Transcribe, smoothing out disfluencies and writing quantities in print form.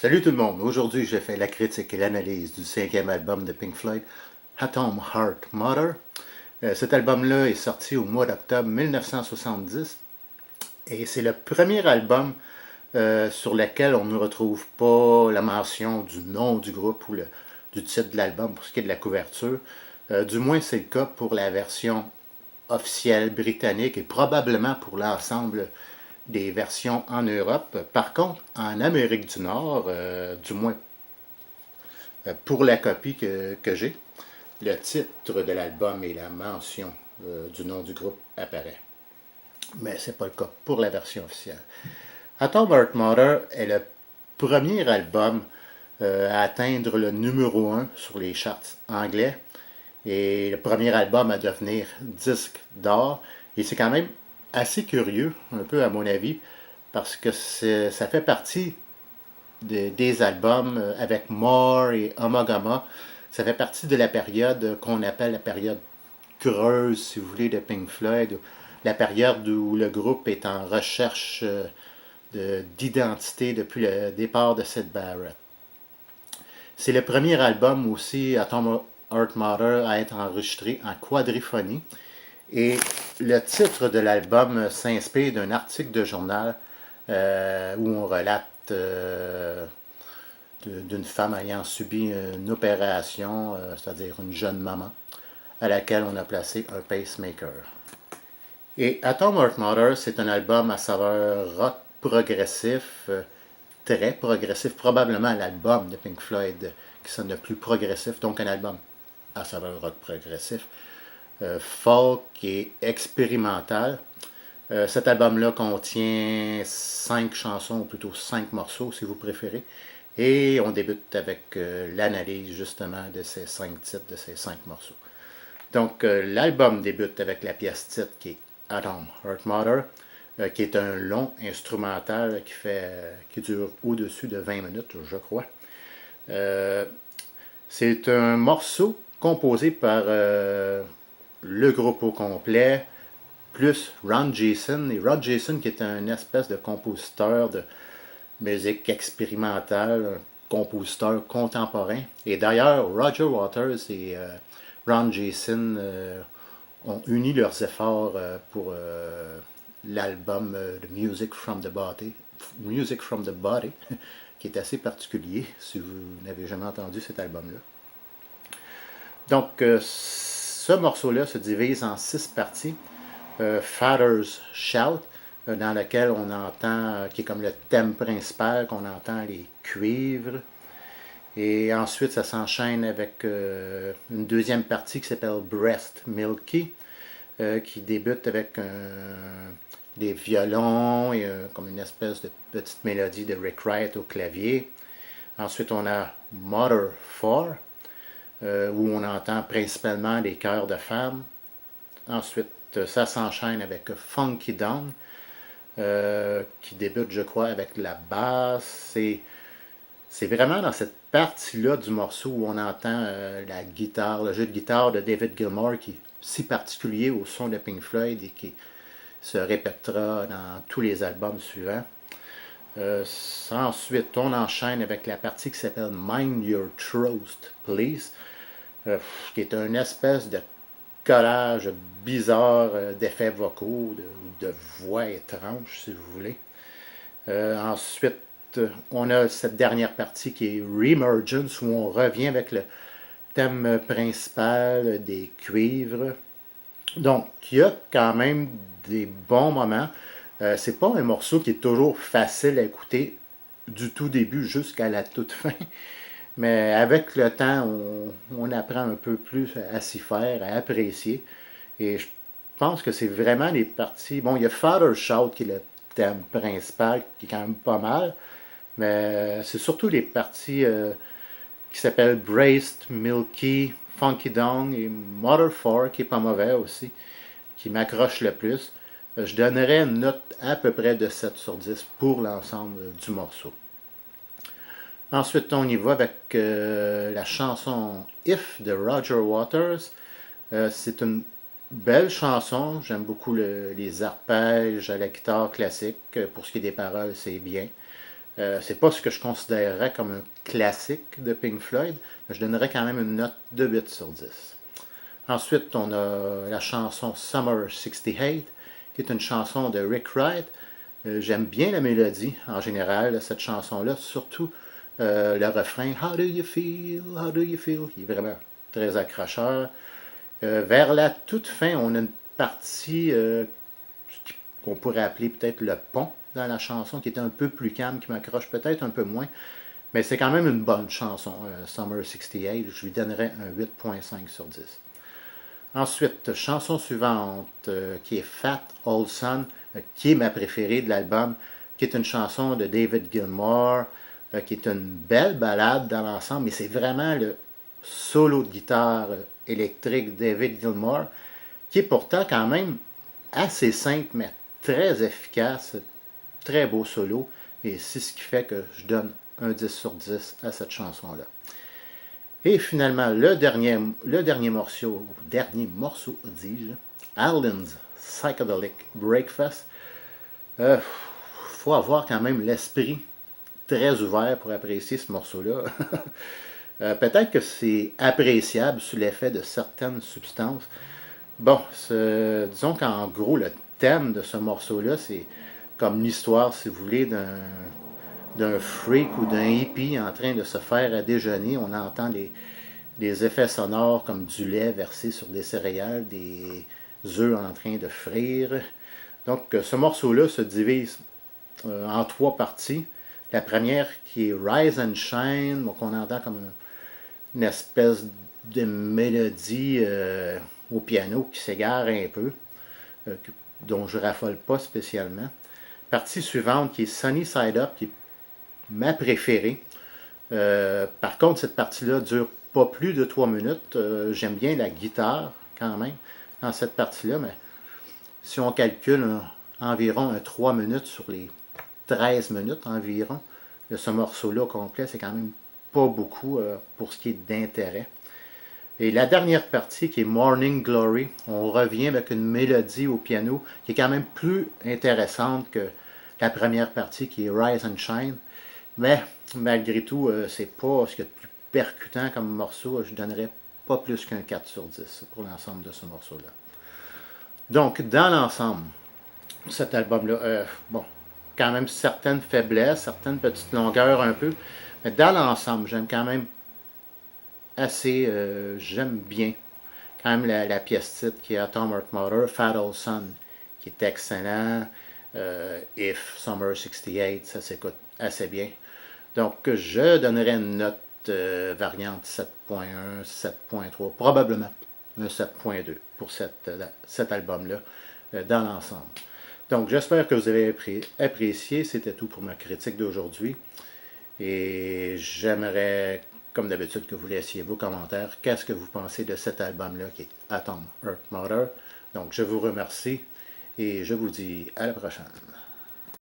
Salut tout le monde! Aujourd'hui, je fais la critique et l'analyse du cinquième album de Pink Floyd, Atom Heart Mother. Cet album-là est sorti au mois d'octobre 1970 et c'est le premier album sur lequel on ne retrouve pas la mention du nom du groupe ou du titre de l'album pour ce qui est de la couverture. Du moins, c'est le cas pour la version officielle britannique et probablement pour l'ensemble des versions en Europe. Par contre, en Amérique du Nord, du moins pour la copie que j'ai, le titre de l'album et la mention du nom du groupe apparaît. Mais ce n'est pas le cas pour la version officielle. Atom Heart Mother est le premier album à atteindre le numéro 1 sur les charts anglais et le premier album à devenir disque d'or. Et c'est quand même assez curieux, un peu à mon avis, parce que ça fait partie des albums avec More et Omagama. Ça fait partie de la période qu'on appelle la période creuse, si vous voulez, de Pink Floyd, la période où le groupe est en recherche d'identité depuis le départ de Syd Barrett. C'est le premier album aussi, Atom Heart Mother, à être enregistré en quadriphonie. Et le titre de l'album s'inspire d'un article de journal où on relate d'une femme ayant subi une opération, c'est-à-dire une jeune maman, à laquelle on a placé un pacemaker. Et Atom Heart Mother, c'est un album à saveur rock progressif, très progressif, probablement l'album de Pink Floyd qui sonne le plus progressif, donc un album à saveur rock progressif, folk et expérimental. Cet album-là contient 5 chansons, ou plutôt 5 morceaux si vous préférez. Et on débute avec l'analyse justement de ces 5 titres, de ces 5 morceaux. Donc l'album débute avec la pièce titre qui est Atom Heart Mother, qui est un long instrumental qui dure au-dessus de 20 minutes, je crois. C'est un morceau composé par le groupe au complet, plus Ron Jason. Et Ron Jason qui est un espèce de compositeur de musique expérimentale, un compositeur contemporain. Et d'ailleurs, Roger Waters et Ron Jason ont uni leurs efforts pour l'album The Music from the Body, Music from the Body, qui est assez particulier si vous n'avez jamais entendu cet album-là. Donc, ce morceau-là se divise en 6 parties. Father's Shout, dans lequel on entend, qui est comme le thème principal, qu'on entend les cuivres. Et ensuite, ça s'enchaîne avec une deuxième partie qui s'appelle Breast Milky, qui débute avec des violons et comme une espèce de petite mélodie de Rick Wright au clavier. Ensuite, on a Mother 4, où on entend principalement des chœurs de femmes. Ensuite, ça s'enchaîne avec Funky Down, qui débute, je crois, avec la basse. C'est vraiment dans cette partie-là du morceau où on entend la guitare, le jeu de guitare de David Gilmour, qui est si particulier au son de Pink Floyd et qui se répétera dans tous les albums suivants. Ensuite, on enchaîne avec la partie qui s'appelle Mind Your Throat, Please, qui est une espèce de collage bizarre d'effets vocaux, de voix étranges, si vous voulez. Ensuite, on a cette dernière partie qui est Reemergence, où on revient avec le thème principal des cuivres. Donc, il y a quand même des bons moments. C'est pas un morceau qui est toujours facile à écouter du tout début jusqu'à la toute fin. Mais avec le temps, on apprend un peu plus à s'y faire, à apprécier. Et je pense que c'est vraiment les parties. Bon, il y a Father's Shout qui est le thème principal, qui est quand même pas mal. Mais c'est surtout les parties qui s'appellent Braced, Milky, Funky Down et Mother 4, qui est pas mauvais aussi, qui m'accroche le plus. Je donnerais une note à peu près de 7 sur 10 pour l'ensemble du morceau. Ensuite, on y va avec la chanson If de Roger Waters. C'est une belle chanson. J'aime beaucoup les arpèges à la guitare classique. Pour ce qui est des paroles, c'est bien. C'est pas ce que je considérerais comme un classique de Pink Floyd, mais je donnerais quand même une note de 8 sur 10. Ensuite, on a la chanson Summer 68, qui est une chanson de Rick Wright. J'aime bien la mélodie en général de cette chanson-là, surtout le refrain How do you feel? How do you feel? Qui est vraiment très accrocheur. Vers la toute fin, on a une partie qu'on pourrait appeler peut-être le pont dans la chanson, qui est un peu plus calme, qui m'accroche peut-être un peu moins. Mais c'est quand même une bonne chanson, Summer 68. Je lui donnerais un 8.5 sur 10. Ensuite, chanson suivante, qui est Fat Old Son, qui est ma préférée de l'album, qui est une chanson de David Gilmour, qui est une belle ballade dans l'ensemble, mais c'est vraiment le solo de guitare électrique de David Gilmour, qui est pourtant quand même assez simple, mais très efficace, très beau solo, et c'est ce qui fait que je donne un 10 sur 10 à cette chanson-là. Et finalement, le dernier morceau, dis-je, Alan's Psychedelic Breakfast. Faut avoir quand même l'esprit très ouvert pour apprécier ce morceau-là. Peut-être que c'est appréciable sous l'effet de certaines substances. Bon, disons qu'en gros, le thème de ce morceau-là, c'est comme l'histoire, si vous voulez, d'un freak ou d'un hippie en train de se faire à déjeuner. On entend des effets sonores comme du lait versé sur des céréales, des œufs en train de frire. Donc, ce morceau-là se divise en 3 parties. La première qui est Rise and Shine, donc on entend comme une espèce de mélodie au piano qui s'égare un peu, dont je raffole pas spécialement. Partie suivante qui est Sunny Side Up, qui est ma préférée. Par contre, cette partie-là dure pas plus de 3 minutes. J'aime bien la guitare quand même dans cette partie-là, mais si on calcule environ 3 minutes sur les 13 minutes environ, de ce morceau-là complet, c'est quand même pas beaucoup pour ce qui est d'intérêt. Et la dernière partie, qui est Morning Glory, on revient avec une mélodie au piano qui est quand même plus intéressante que la première partie, qui est Rise and Shine. Mais malgré tout, c'est pas ce qu'il y a de plus percutant comme morceau. Je donnerais pas plus qu'un 4 sur 10 pour l'ensemble de ce morceau-là. Donc, dans l'ensemble, cet album-là, bon, quand même certaines faiblesses, certaines petites longueurs un peu, mais dans l'ensemble, j'aime quand même assez, j'aime bien quand même la pièce titre qui est Atom Heart Mother, Fat Old Son, qui est excellent, If, Summer 68, ça s'écoute assez bien. Donc, je donnerais une note variante 7.1, 7.3, probablement un 7.2 pour cet album-là dans l'ensemble. Donc, j'espère que vous avez apprécié. C'était tout pour ma critique d'aujourd'hui. Et j'aimerais, comme d'habitude, que vous laissiez vos commentaires. Qu'est-ce que vous pensez de cet album-là qui est Atom Heart Mother? Donc, je vous remercie et je vous dis à la prochaine.